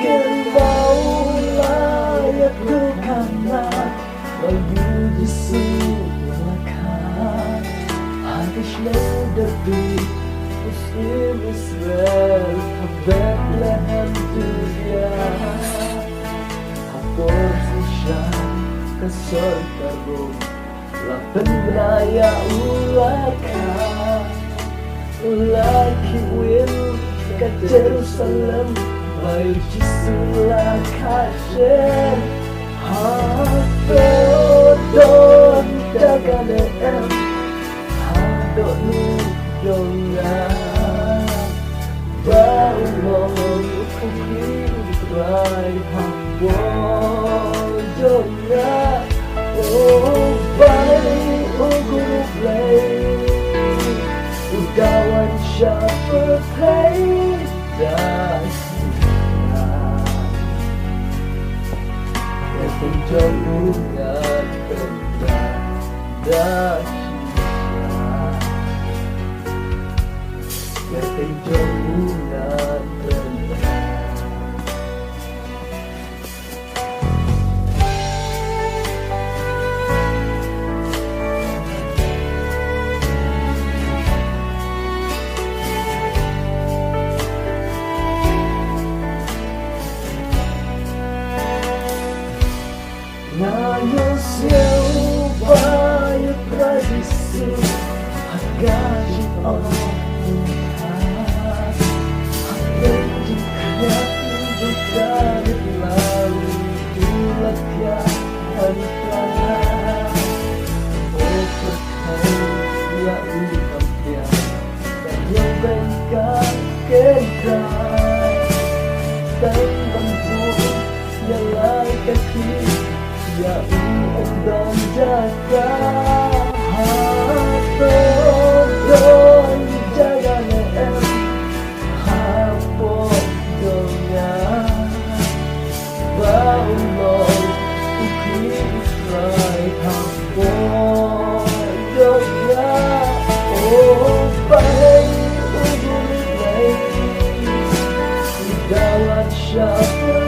mau layakku karena bayu di silakan ateşle döküp Muslim İsrail Bethlehem dünya Hapor sisyan kasar karung Lapan raya ulakan Ulaki wil ke Jerusalem Bayu jisulah kasih Hadodon dagaleem Hadod nudonga Bau mohon ukir Rai habodonga Oh balik guru play Udawan syafatai dan Penjauhan tentang dahsyat Penjauhan Ngayon siapa yang tradisi Hagaji Allah Hagaji kaya juga lalu Tulaknya hari pelan Oh perkau ya umpamnya Dan yang bengkak kekal Dan bangku yang lain kaki Ya ông đón jaga Hadodon jaga em Habodonnya Bau mohon ukir Rai habodonnya Oh baik uguri play Dawan syafatai